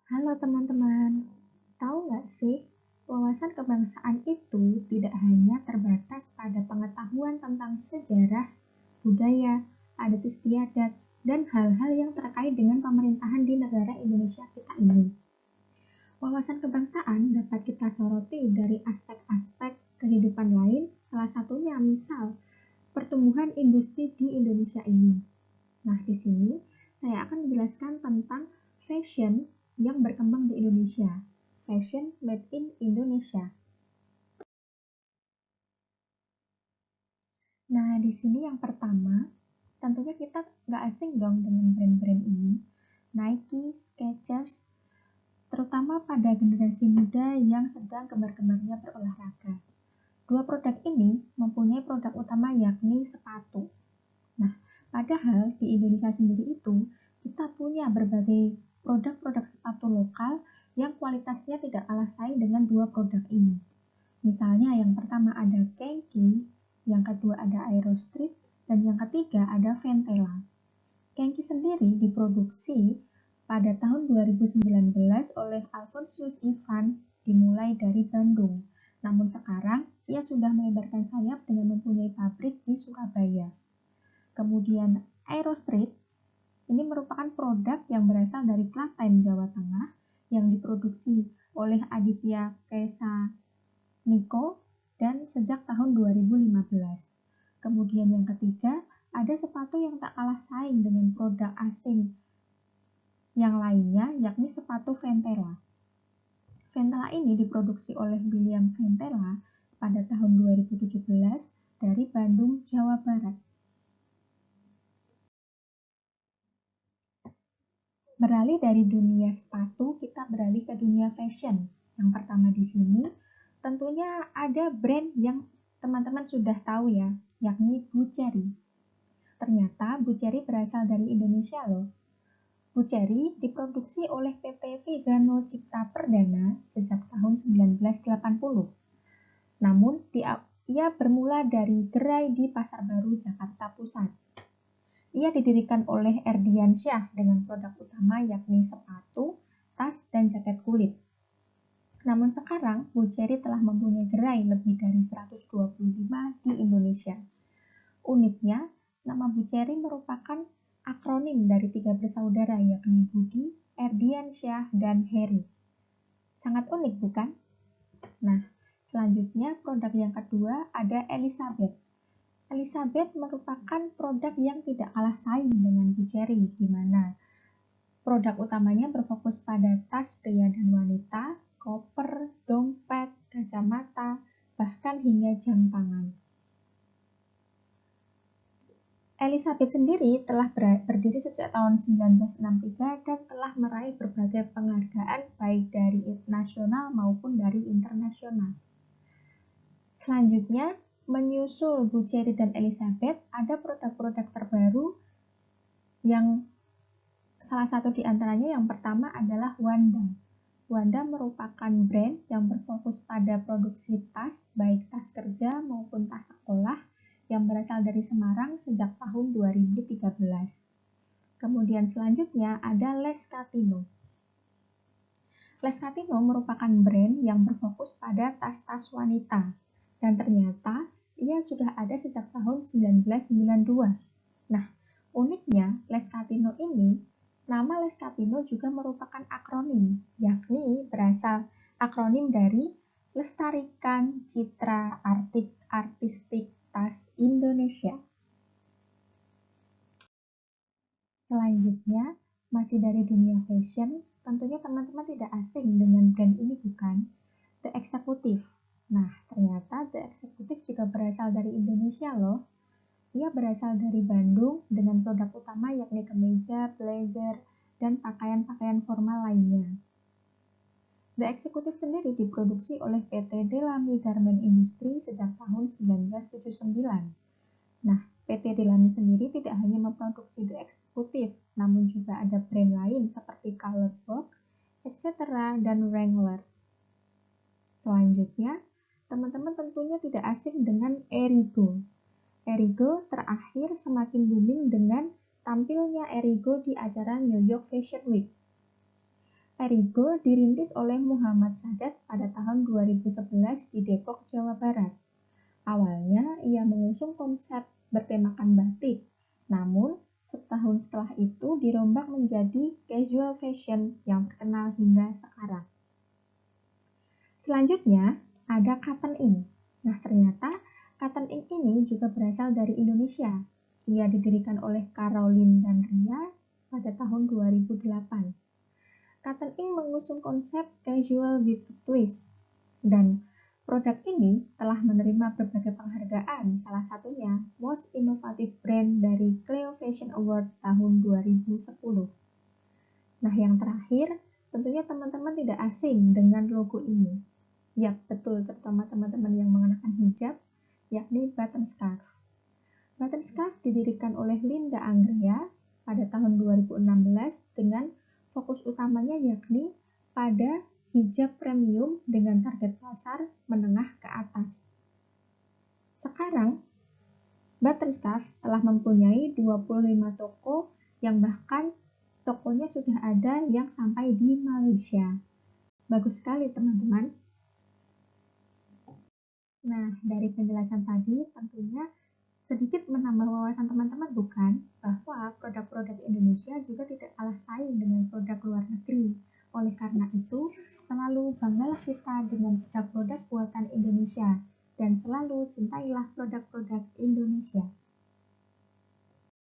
Halo teman-teman, tahu nggak sih, wawasan kebangsaan itu tidak hanya terbatas pada pengetahuan tentang sejarah, budaya, adat istiadat, dan hal-hal yang terkait dengan pemerintahan di negara Indonesia kita ini. Wawasan kebangsaan dapat kita soroti dari aspek-aspek kehidupan lain, salah satunya misal pertumbuhan industri di Indonesia ini. Nah, di sini saya akan menjelaskan tentang fashion yang berkembang di Indonesia. Fashion made in Indonesia. Nah, di sini yang pertama, tentunya kita nggak asing dong dengan brand-brand ini. Nike, Skechers, terutama pada generasi muda yang sedang gemar-gemarnya berolahraga. Dua produk ini mempunyai produk utama yakni sepatu. Nah, padahal di Indonesia sendiri itu, kita punya berbagai produk-produk sepatu lokal yang kualitasnya tidak kalah saing dengan dua produk ini. Misalnya yang pertama ada Kenki, yang kedua ada Aerostreet, dan yang ketiga ada Ventela. Kenki sendiri diproduksi pada tahun 2019 oleh Alphonsus Ivan dimulai dari Bandung. Namun sekarang ia sudah melebarkan sayap dengan mempunyai pabrik di Surabaya. Kemudian Aerostreet ini merupakan produk yang berasal dari Klaten, Jawa Tengah yang diproduksi oleh Aditya Kesa Niko dan sejak tahun 2015. Kemudian yang ketiga, ada sepatu yang tak kalah saing dengan produk asing yang lainnya, yakni sepatu Ventela. Ventela ini diproduksi oleh William Ventela pada tahun 2017 dari Bandung, Jawa Barat. Beralih dari dunia sepatu, kita beralih ke dunia fashion. Yang pertama di sini, tentunya ada brand yang teman-teman sudah tahu ya, yakni Buccheri. Ternyata Buccheri berasal dari Indonesia loh. Buccheri diproduksi oleh PT Vigano Cipta Perdana sejak tahun 1980. Namun, ia bermula dari gerai di Pasar Baru, Jakarta Pusat. Ia didirikan oleh Erdian Syah dengan produk utama yakni sepatu, tas, dan jaket kulit. Namun sekarang, Buccheri telah mempunyai gerai lebih dari 125 di Indonesia. Uniknya, nama Buccheri merupakan akronim dari tiga bersaudara yakni Budi, Erdian Syah, dan Heri. Sangat unik bukan? Nah, selanjutnya produk yang kedua ada Elizabeth. Elizabeth merupakan produk yang tidak kalah saing dengan Buccheri, di mana produk utamanya berfokus pada tas pria dan wanita, koper, dompet, kacamata, bahkan hingga jam tangan. Elizabeth sendiri telah berdiri sejak tahun 1963 dan telah meraih berbagai penghargaan baik dari nasional maupun dari internasional. Selanjutnya, menyusul Buccheri dan Elizabeth, ada produk-produk terbaru yang salah satu di antaranya yang pertama adalah Wanda. Wanda merupakan brand yang berfokus pada produksi tas, baik tas kerja maupun tas sekolah, yang berasal dari Semarang sejak tahun 2013. Kemudian selanjutnya ada Lescatino. Lescatino merupakan brand yang berfokus pada tas-tas wanita, dan ternyata ia sudah ada sejak tahun 1992. Nah, uniknya Lescatino ini, nama Lescatino juga merupakan akronim, yakni berasal akronim dari Lestarikan Citra Artistik Tas Indonesia. Selanjutnya, masih dari dunia fashion, tentunya teman-teman tidak asing dengan brand ini bukan? The Executive. Nah, ternyata The Executive juga berasal dari Indonesia loh. Ia berasal dari Bandung dengan produk utama yakni kemeja, blazer, dan pakaian-pakaian formal lainnya. The Executive sendiri diproduksi oleh PT Delami Garment Industry sejak tahun 1979. Nah, PT Delami sendiri tidak hanya memproduksi The Executive, namun juga ada brand lain seperti Colourbox, etc. dan Wrangler. Selanjutnya, teman-teman tentunya tidak asing dengan Erigo. Erigo terakhir semakin booming dengan tampilnya Erigo di acara New York Fashion Week. Erigo dirintis oleh Muhammad Sadat pada tahun 2011 di Depok, Jawa Barat. Awalnya, ia mengusung konsep bertemakan batik, namun setahun setelah itu dirombak menjadi casual fashion yang terkenal hingga sekarang. Selanjutnya, ada Cotton Ink. Nah, ternyata Cotton Ink ini juga berasal dari Indonesia. Ia didirikan oleh Caroline dan Ria pada tahun 2008. Cotton Ink mengusung konsep casual with a twist, dan produk ini telah menerima berbagai penghargaan, salah satunya Most Innovative Brand dari Clio Fashion Award tahun 2010. Nah, yang terakhir, tentunya teman-teman tidak asing dengan logo ini. Ya, betul, terutama teman-teman yang mengenakan hijab, yakni button scarf. Button scarf didirikan oleh Linda Angrea pada tahun 2016 dengan fokus utamanya yakni pada hijab premium dengan target pasar menengah ke atas. Sekarang, button scarf telah mempunyai 25 toko yang bahkan tokonya sudah ada yang sampai di Malaysia. Bagus sekali teman-teman. Nah, dari penjelasan tadi tentunya sedikit menambah wawasan teman-teman bukan? Bahwa produk-produk Indonesia juga tidak kalah saing dengan produk luar negeri. Oleh karena itu, selalu banggalah kita dengan produk-produk buatan Indonesia dan selalu cintailah produk-produk Indonesia.